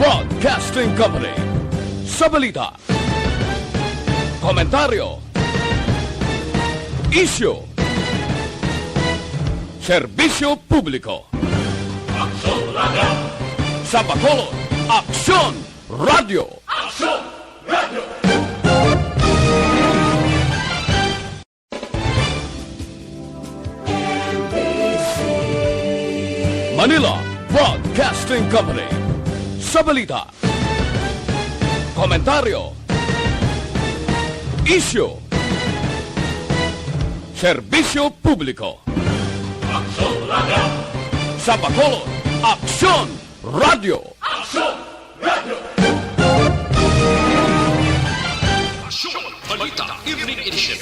Broadcasting Company. Sa balita, komentaryo, isyu, serbisyo publiko. Aksyon Radio! Sa Bacolod, Aksyon Radio! Aksyon Radio! Manila Broadcasting Company. Sa balita, komentaryo, isyu, serbisyo publiko. Aksyon Radio! Sa Bacolod, Aksyon Radio! Aksyon Radio! Aksyon Balita Evening Edition.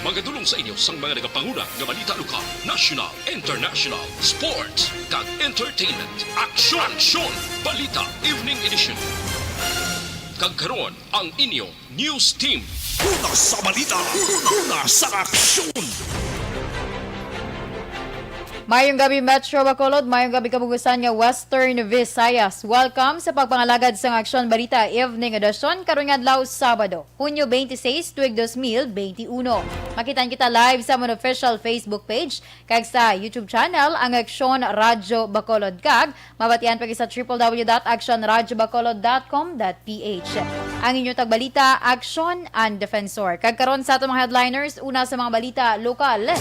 Magadulong sa inyo sang mga nagapanguna ng balita lokal, national, international, sports, kag entertainment. Aksyon Balita Evening Edition. Kag karon ang inyo news team. Una sa balita, una sa aksyon. Mayong gabi Metro Bacolod, mayong gabi kabugusan nga Western Visayas. Welcome sa pagpangalagad sa Aksyon Balita Evening Edition karong adlaw Sabado, Hunyo 26, tuig 2021. Makitan kita live sa among official Facebook page kag sa YouTube channel ang Aksyon Radio Bacolod kag mabatian pa sa www.actionradiobacolod.com.ph. Ang inyo tagbalita, Aksyon and Defensor. Kag karon sa atong mga headliners, una sa mga balita lokal.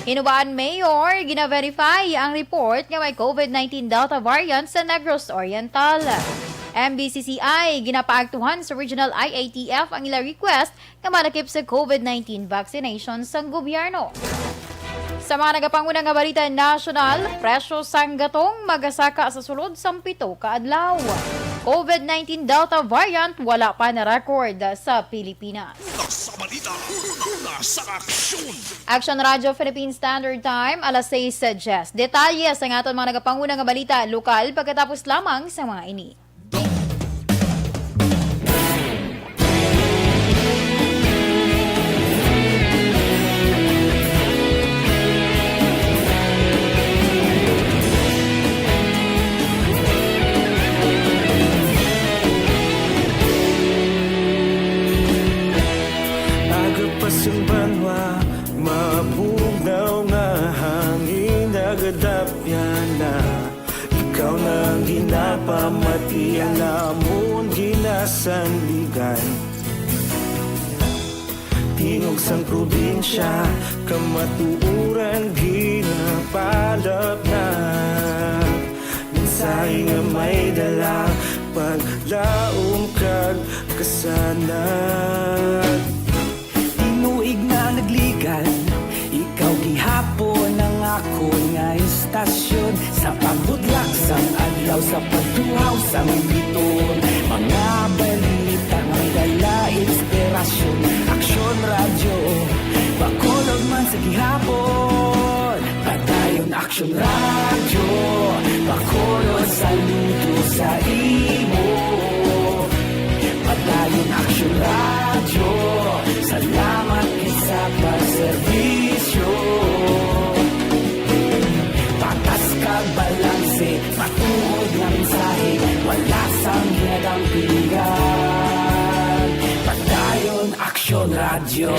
Hinubaan Mayor, gina-verify ang report nga may COVID-19 Delta variant sa Negros Oriental. MBCCI, ginapaaktuhan sa Regional IATF ang ilang request nga malakip sa COVID-19 vaccination sa gobyerno. Sa mga nagapanguna nga balita national, presyo sang gatong magasaka sa sulod sang 7 ka adlaw. COVID-19 Delta variant wala pa na record sa Pilipinas. Sa balita, una sa aksyon. Action Radio Philippine Standard Time, alas 6:10. Detalye sa aton mga nagapanguna nga balita lokal pagkatapos lamang sa mga ini. Pasang banwa, mapugnaw nga hangin nagadapyan na. Ikaw na ang ginapamatian namon ginasanligan. Tingog sang probinsya, kamatuuran ginapalap na. Minsay nga may dala, paglaom kag kasanan. Inuig na nagligan, ikaw gihapon ang ako nga istasyon. Sa pagbudlak sang adlaw, sa pagtuhaw sang biton. Mga balita may dala inspirasyon. Aksyon Radio, Bacolod man sa gihapon. Padayon Aksyon Radio, Bacolod saludo sa imo. Padayon Aksyon Radio, salamat sa pagserbisyo. Patas kag balanse, matuod ng mensahe, wala sang hinagang pilihan. Padayon Aksyon Radio.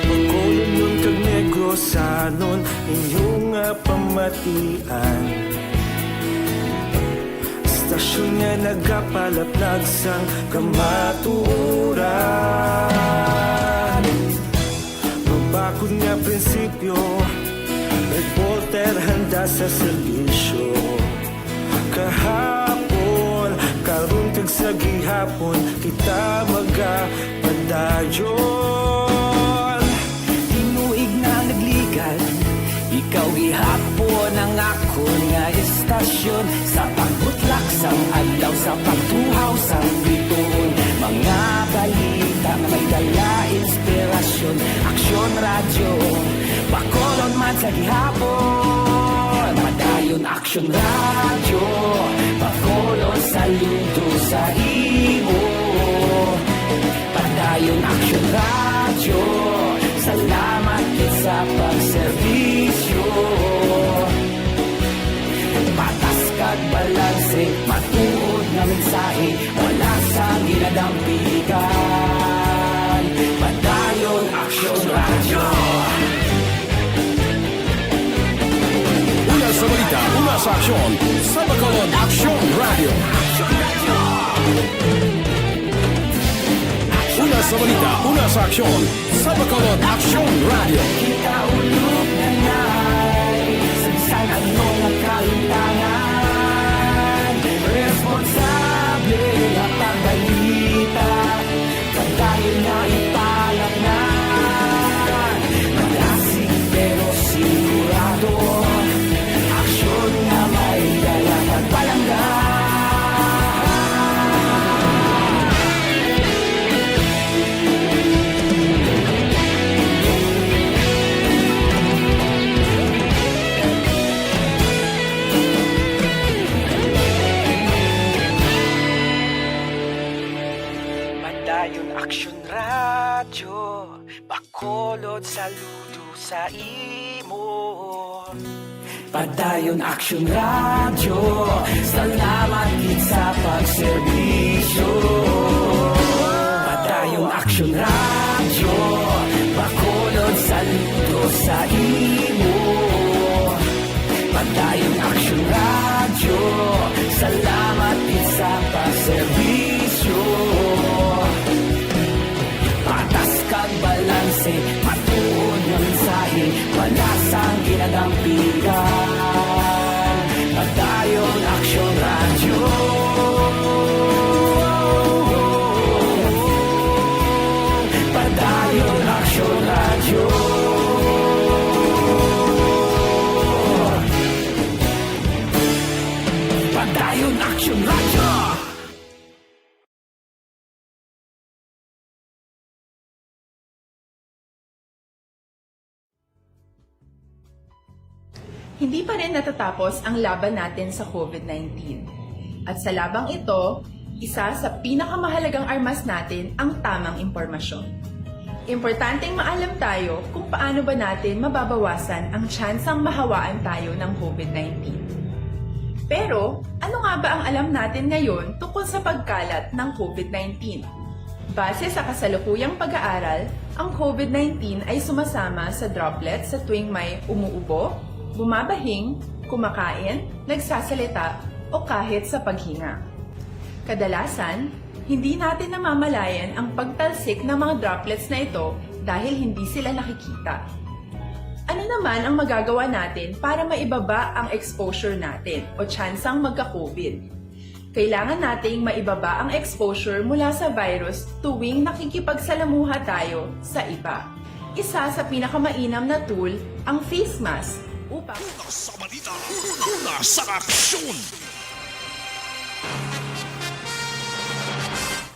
Bacolod nun kag Negros anon inyong pamatian. Stasyon nga nagapalaplag sang kamaturan. Mabakod nga prinsipyo, reporter handa sa serbisyo. Kahapon, karon kag sa gihapon, kita magapadayon. Tinuig na nagligan, ikaw gihapon ang ako nga istasyon. Sa pagbutlak sang adlaw, sa pagtuhaw sang biton. Mga balita na may dala inspirasyon. Aksyon Radio, Bacolod man sa gihapon. Padayon Aksyon Radio, Bacolod saludo sa imo. Padayon Aksyon Radio, salamat nga mensahe, wala sa ginadampigan. Padayon Aksyon Radyo. Una sa balita, una sa aksyon. Sa Bacolod Aksyon Radio. Una sa balita, una sa aksyon. Sa Bacolod Aksyon Radio. Ikaulog na na'y sagsang ang mga kalintangan. Responsable at ang balita, pagdahil na ipalang na. Malasig pero sigurado, aksyon na may dalang at palanggan. Padayon Aksyon Radyo, Bacolod saludo sa imo. Padayon Aksyon Radyo, salamat gid sa pagserbisyo. Padayon Aksyon Radyo, Bacolod saludo sa imo. Padayon Aksyon Radyo, salamat gid sa pagserbisyo. Patas kag balanse, matuod nga mensahe, wala sang ginadampigan. Padayon Aksyon Radyo. Padayon Aksyon Radyo. Padayon Aksyon Radyo. Hindi pa rin natatapos ang laban natin sa COVID-19. At sa labang ito, isa sa pinakamahalagang armas natin ang tamang impormasyon. Importanteng maalam tayo kung paano ba natin mababawasan ang tsansang mahawaan tayo ng COVID-19. Pero, ano nga ba ang alam natin ngayon tungkol sa pagkalat ng COVID-19? Base sa kasalukuyang pag-aaral, ang COVID-19 ay sumasama sa droplets sa tuwing may umuubo, bumabahing, kumakain, nagsasalita, o kahit sa paghinga. Kadalasan, hindi natin namamalayan ang pagtalsik ng mga droplets na ito dahil hindi sila nakikita. Ano naman ang magagawa natin para maibaba ang exposure natin o tsansang magka-COVID? Kailangan nating maibaba ang exposure mula sa virus tuwing nakikipagsalamuha tayo sa iba. Isa sa pinakamainam na tool, ang face mask, upang Una sa balita, una sa aksyon.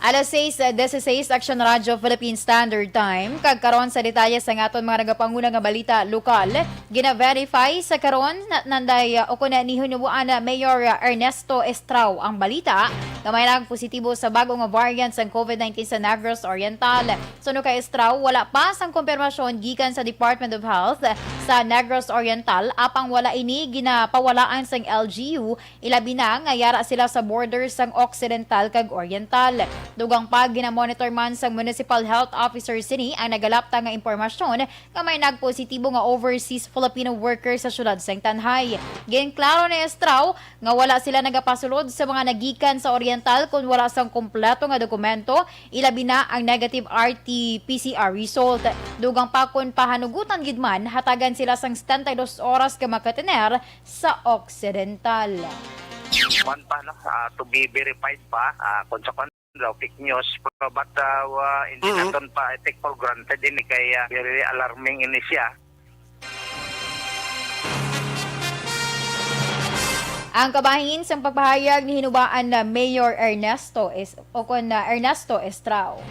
Alas 6:16 Aksyon Radyo Philippine Standard Time. Kagkaron sa detalye sa aton mga nagapanguna nga balita lokal. Gina-verify sa karon nanday o kuna ni hinubuan na Mayor Ernesto Estrao ang balita na may nagpositibo sa bagong nga variant sa COVID-19 sa Negros Oriental. Suno kay Estrao, wala pa sang kumpirmasyon gikan sa Department of Health sa Negros Oriental apang wala ini ginapawalaan sang LGU, ilabi na nga yara sila sa borders sang Occidental kag Oriental. Dugang pag ginamonitor man sa Municipal Health Officer sini ang nagalapta nga impormasyon nga may nagpositibo nga overseas Filipino worker sa syudad sang Tanhay. Ginklaro ni Estrao nga wala sila nagapasulod sa mga nagikan sa Oriental kung wala sang kompleto nga dokumento, ilabi na ang negative RT-PCR result. Dugang pa kung pahanugutan gidman, hatagan sila sang 72 oras ka makatener sa Occidental. One pa, no? To be verified pa, kung sa daw fake news, but hindi naton pa take for granted din kaya very alarming ini siya. Ang kabahin sa pagpahayag ni hinubaan na Mayor Ernesto Estrao.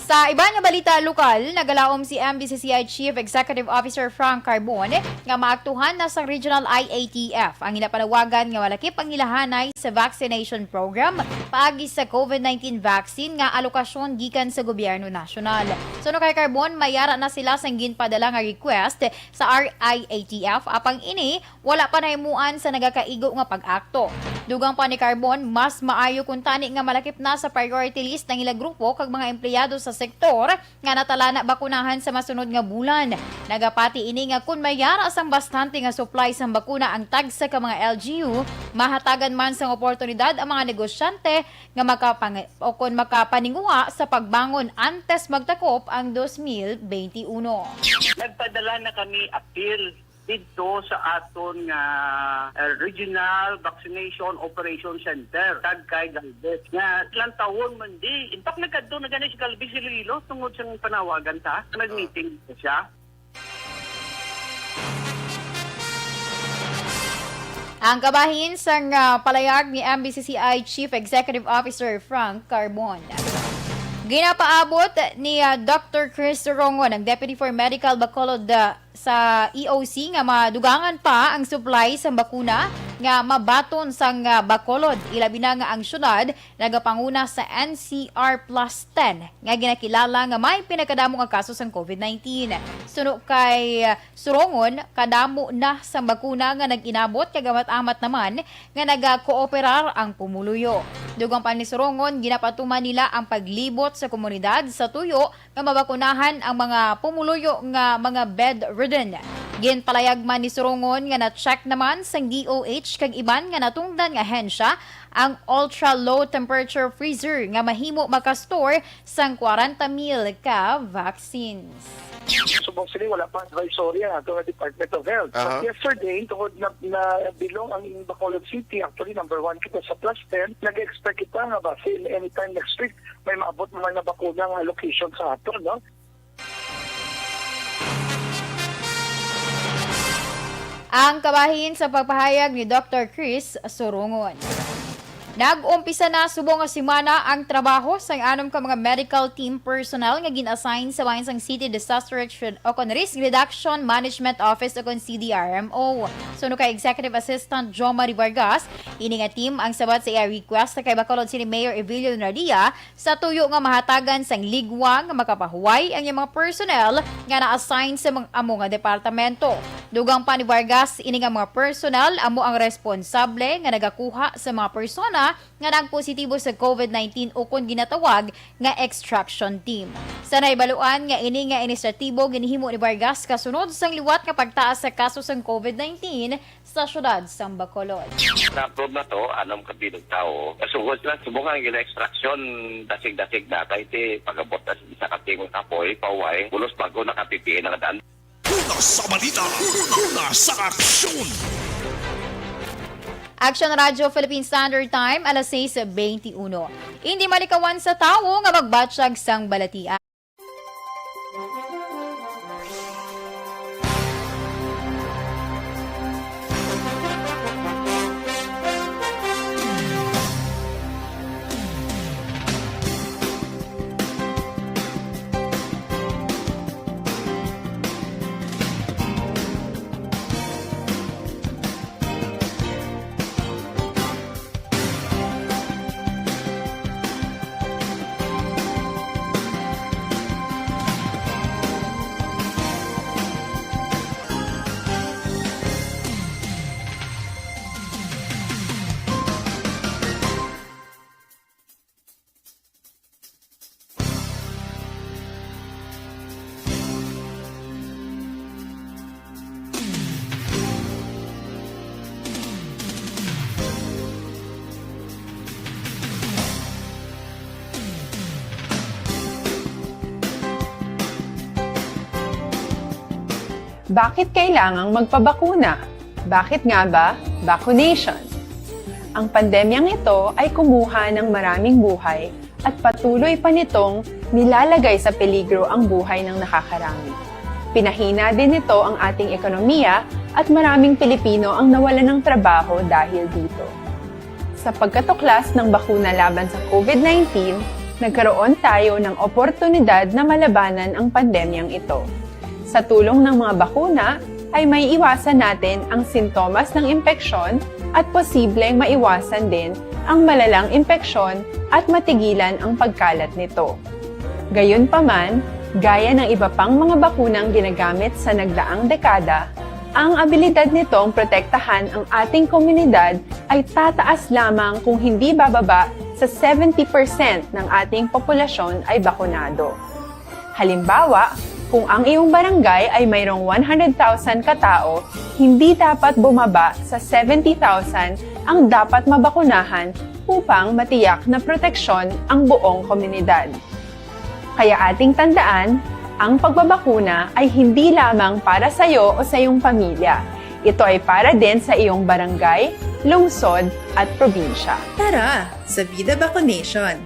Sa iba nga balita lokal, nagalaom si MBCCI Chief Executive Officer Frank Carbon nga maaktuhan na sa Regional IATF ang hinapanawagan nga walakip ang ilahanay sa vaccination program paagi sa COVID-19 vaccine nga alokasyon gikan sa gobyerno nasyonal. Suno kay Carbon, mayara na sila sang ginpadala nga request sa RIATF apang ini wala pa nahimuan sa nagakaigo nga pag-akto. Dugang pa ni Carbon, mas maayo kung tani nga malakip na sa priority list ng ilang grupo kag mga empleyado sa sektor nga natala na bakunahan sa masunod nga bulan. Nagapati ini nga kung mayara sang bastante nga supply sang bakuna ang tagsa ka mga LGU, mahatagan man sang oportunidad ang mga negosyante nga makapaninguha sa pagbangon antes magtakop ang 2021. Nagpadala na kami appeal dito sa aton nga Regional Vaccination Operation Center tag kay Galvez nga ilang taon man di. In fact nagkadto na gani si Galvez Iloilo tungod sa panawagan sa nag-meeting siya. Ang kabahin sang palayag ni MBCCI Chief Executive Officer Frank Carbon. Ginapaabot ni Dr. Chris Sorongo ng Deputy for Medical Bacolod sa EOC nga madugangan pa ang supply sa bakuna nga mabaton sang Bacolod. Ilabi na nga ang syudad nagapanguna sa NCR Plus 10 nga ginakilala nga may pinakadamo nga kaso sang COVID-19. Suno kay Sorongon, kadamo na sang bakuna nga nag-inabot kagamat-amat naman nga nagakooperar ang pumuluyo. Dugang pa ni Sorongon, ginapatuman nila ang paglibot sa komunidad sa tuyo nga mabakunahan ang mga pumuluyo nga mga bedridden. Ginpalayag man ni Sorongon nga na-check naman sang DOH kag iban nga natungdan nga hensya ang ultra low temperature freezer nga mahimo makastore sang 40,000 ka vaccines. Subong sila wala pa advisory ang ato Department of Health. But yesterday, tungod na bilong ang Bacolod City, actually number 1 kita sa plus 10, nag-expect kita nga ba anytime next week may maabot naman na bakuna nga location sa ato, no? Ang kabahin sa pagpahayag ni Dr. Chris Sorongon. Nag-umpisa na subong nga semana ang trabaho sa anom ka mga medical team personnel nga gin-assign sa Bahinsang City Disaster Risk Reduction Management Office o CDRMO. Suno kay Executive Assistant Jomari Vargas, ini nga team ang sabat sa iya request kay Bacolod City Mayor Evilio Nardia sa tuyo nga mahatagan sang ligwa nga makapahuway ang iyang mga personnel nga na-assign sa mga amo nga departamento. Dugang pa ni Vargas, ini nga mga personnel amo ang responsable nga nagakuha sa mga persona nga nagpositibo sa COVID-19 o kung ginatawag nga extraction team. Sa naibaluan nga ini nga inisyatibo ginihimo ni Vargas kasunod sang liwat nga pagtaas sa kaso sang COVID-19 sa syudad sang Bacolod. Na-approve na to, anong kabilog tao. Kasugod lang, subukan ang extraction dasig-dasig na kahit pagabot na sa katingong kapoy, paway, ulos bago nakapipiin ang daan. Una sa balita, una sa aksyon. Action Radio Philippine Standard Time, alas 6:21. Hindi malikawan sa tao nga magbatsyag sang balatian. Bakit kailangang magpabakuna? Bakit nga ba vaccination? Ang pandemyang ito ay kumuha ng maraming buhay at patuloy pa nitong nilalagay sa peligro ang buhay ng nakakarami. Pinahina din nito ang ating ekonomiya at maraming Pilipino ang nawalan ng trabaho dahil dito. Sa pagkatuklas ng bakuna laban sa COVID-19, nagkaroon tayo ng oportunidad na malabanan ang pandemyang ito. Sa tulong ng mga bakuna, ay may iwasan natin ang sintomas ng impeksyon at posibleng maiwasan din ang malalang impeksyon at matigilan ang pagkalat nito. Gayunpaman, gaya ng iba pang mga bakunang ginagamit sa nagdaang dekada, ang abilidad nitong protektahan ang ating komunidad ay tataas lamang kung hindi bababa sa 70% ng ating populasyon ay bakunado. Halimbawa, kung ang iyong barangay ay mayroong 100,000 katao, hindi dapat bumaba sa 70,000 ang dapat mabakunahan upang matiyak na proteksyon ang buong komunidad. Kaya ating tandaan, ang pagbabakuna ay hindi lamang para sa iyo o sa iyong pamilya. Ito ay para din sa iyong barangay, lungsod at probinsya. Tara, sa Vida Vaccination!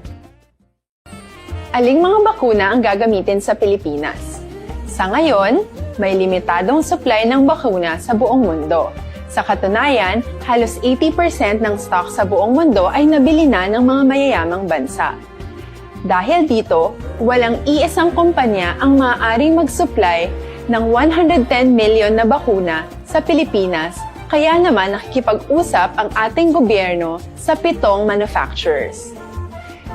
Aling mga bakuna ang gagamitin sa Pilipinas? Sa ngayon, may limitadong supply ng bakuna sa buong mundo. Sa katunayan, halos 80% ng stock sa buong mundo ay nabili na ng mga mayayamang bansa. Dahil dito, walang iisang kumpanya ang maaaring mag-supply ng 110 million na bakuna sa Pilipinas, kaya naman nakikipag-usap ang ating gobyerno sa 7 manufacturers.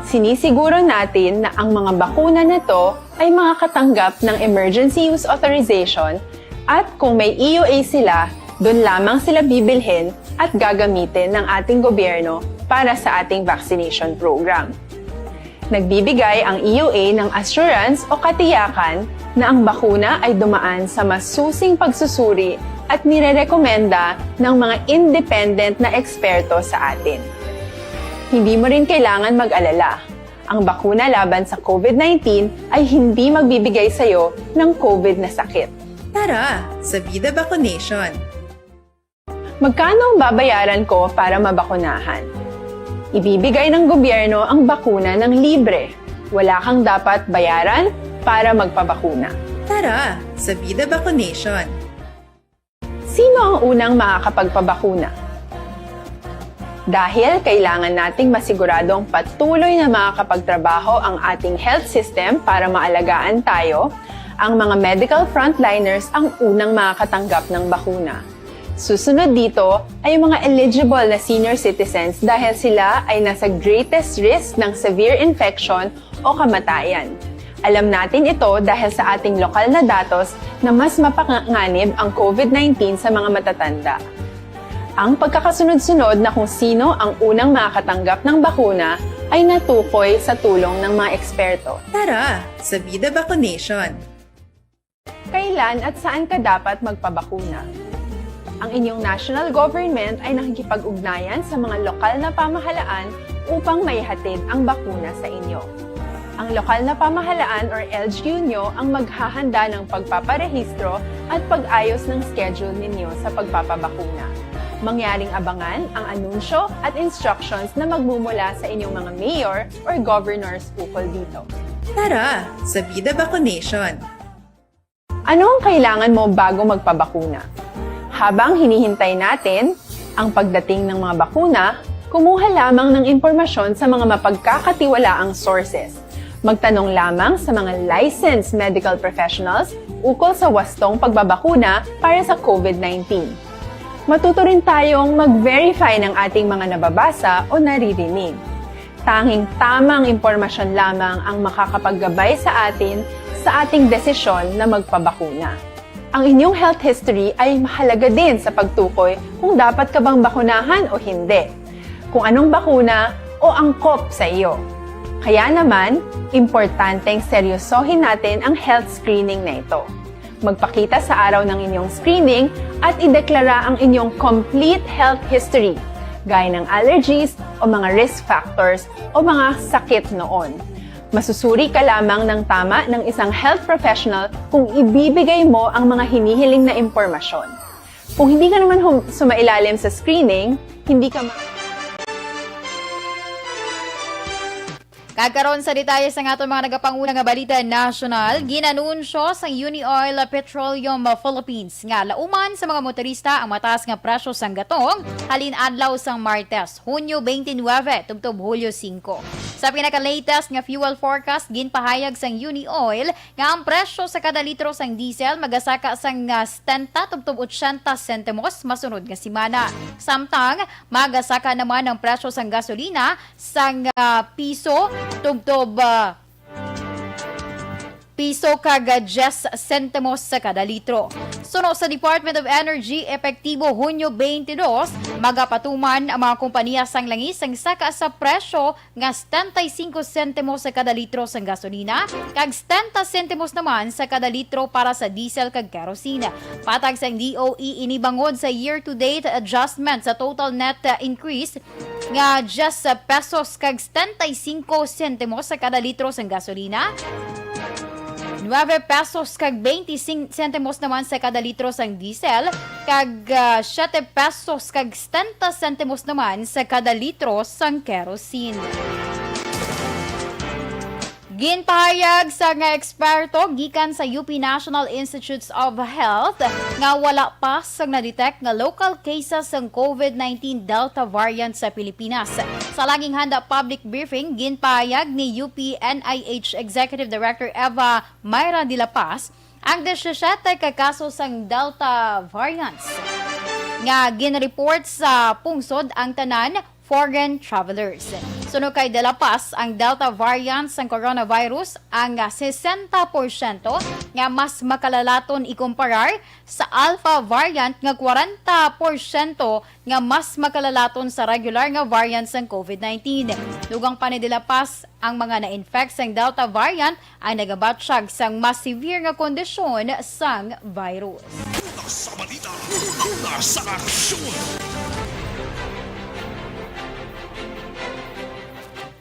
Sinisiguro natin na ang mga bakuna nito ay makakatanggap ng Emergency Use Authorization at kung may EUA sila, doon lamang sila bibilhin at gagamitin ng ating gobyerno para sa ating vaccination program. Nagbibigay ang EUA ng assurance o katiyakan na ang bakuna ay dumaan sa masusing pagsusuri at nirerekomenda ng mga independent na eksperto sa atin. Hindi mo rin kailangan mag-alala. Ang bakuna laban sa COVID-19 ay hindi magbibigay sa iyo ng COVID na sakit. Tara, sa Vida Vaccination! Magkano ang babayaran ko para mabakunahan? Ibibigay ng gobyerno ang bakuna ng libre. Wala kang dapat bayaran para magpabakuna. Tara, sa Vida Vaccination! Sino ang unang makakapagpabakuna? Dahil kailangan nating masiguradong patuloy na makakapagtrabaho ang ating health system para maalagaan tayo, ang mga medical frontliners ang unang makakatanggap ng bakuna. Susunod dito ay mga eligible na senior citizens dahil sila ay nasa greatest risk ng severe infection o kamatayan. Alam natin ito dahil sa ating lokal na datos na mas mapanganib ang COVID-19 sa mga matatanda. Ang pagkakasunod-sunod na kung sino ang unang makakatanggap ng bakuna ay natukoy sa tulong ng mga eksperto. Tara, sa Vida Vaccination! Kailan at saan ka dapat magpabakuna? Ang inyong national government ay nakikipag-ugnayan sa mga lokal na pamahalaan upang maihatid ang bakuna sa inyo. Ang lokal na pamahalaan or LGU nyo ang maghahanda ng pagpaparehistro at pag-ayos ng schedule ninyo sa pagpapabakuna. Mangyaring abangan ang anunsyo at instructions na magmumula sa inyong mga mayor or governors ukol dito. Tara, sa Vida Vaccination! Ano ang kailangan mo bago magpabakuna? Habang hinihintay natin ang pagdating ng mga bakuna, kumuha lamang ng impormasyon sa mga mapagkakatiwalaang sources. Magtanong lamang sa mga licensed medical professionals ukol sa wastong pagbabakuna para sa COVID-19. Matuto rin tayong mag-verify ng ating mga nababasa o naririnig. Tanging tamang impormasyon lamang ang makakapaggabay sa atin sa ating desisyon na magpabakuna. Ang inyong health history ay mahalaga din sa pagtukoy kung dapat ka bang bakunahan o hindi, kung anong bakuna o angkop sa iyo. Kaya naman, importanteng seryosohin natin ang health screening na ito. Magpakita sa araw ng inyong screening at ideklara ang inyong complete health history, gaya ng allergies o mga risk factors o mga sakit noon. Masusuri ka lamang ng tama ng isang health professional kung ibibigay mo ang mga hinihiling na impormasyon. Kung hindi ka naman sumailalim sa screening, hindi ka Kagkaroon sa detalye sa nga mga nagapangunang nga balita national, ginanunsyo sa Unioil Petroleum Philippines nga lauman sa mga motorista ang mataas nga presyo sang gatong halin adlaw sang Martes, Hunyo 29 tubtob Hulyo 5. Sa pinaka-latest nga fuel forecast ginpahayag sang Unioil nga ang presyo sa kada litro sang diesel magasaka sang 70 tubtob 80 sentimos masunod nga semana. Samtang magasaka naman ang presyo sang gasolina sang piso tubtob piso kag 10 sentimos sa kada litro. Suno sa Department of Energy, epektibo Hunyo 22, magapatuman ang mga kompanya sang langis ang saka sa presyo nga 75 sentimos sa kada litro sa gasolina kag 70 sentimos naman sa kada litro para sa diesel kag kerosene. Patag sa DOE inibangod sa year-to-date adjustment sa total net increase nga 10 pesos kag 75 sentimos sa kada litro sa gasolina. 9 pesos kag 25 sentimos naman sa kada litro sang diesel, kag 7 pesos kag 70 sentimos naman sa kada litro sang kerosene. Ginpahayag sa nga eksperto gikan sa UP National Institutes of Health nga wala pa sang na-detect nga local cases ng COVID-19 Delta variant sa Pilipinas. Sa laging handa public briefing, ginpahayag ni UP NIH Executive Director Eva Mayra de la Paz ang 17 ka kaso sang Delta variants nga ginreport sa pungsod ang tanan foreign travelers. Suno kay De La Paz, ang Delta variant ng coronavirus ang 60% nga mas makalalaton ikumparar sa Alpha variant nga 40% nga mas makalalaton sa regular nga variants ng COVID-19. Dugang pa ni De La Paz, ang mga na-infect sang Delta variant ay nagabatsyag sang mas severe nga kondisyon sang virus. Una sa balita, una sa aksyon.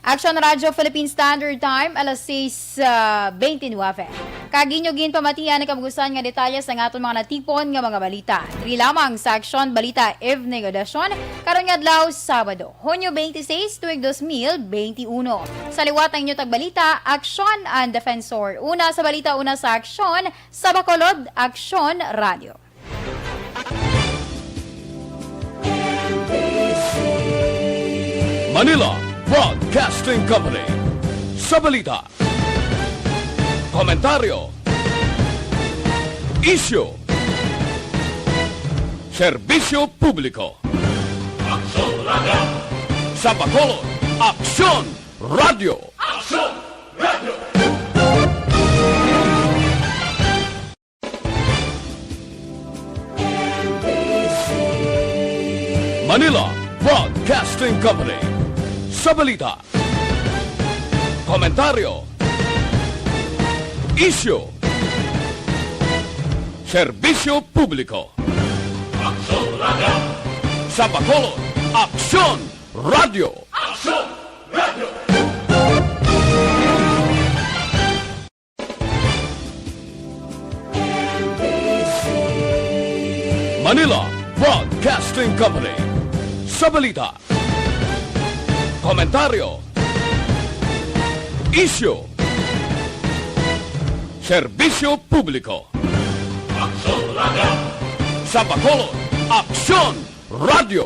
Action Radio Philippine Standard Time, alas 6:29. Kaginyogin pamatian na kamugusan nga detalye sa aton mga natipon nga mga balita. Diri lamang sa Action Balita Evening Edition, karon nga adlaw Sabado, Hunyo 26, tuig 2021. Sa liwat ng inyo tagbalita, Action and Defensor. Una sa balita, una sa Action, sa Bacolod, Action Radio. Manila Broadcasting Company. Sa balita, komentaryo, issue, serbisyo publiko. Aksyon Radio. Sa Bacolod, Aksyon Radio. Aksyon Radio. Manila Broadcasting Company. Sa balita, komentaryo, issue, serbisyo publiko. Aksyon Radio. Sa Bacolod, Aksyon Radio. Aksyon Radio. Manila Broadcasting Company. Sa balita, komentaryo, issue, serbisyo publiko. Aksyon Radio. Sa Bacolod, Aksyon Radio.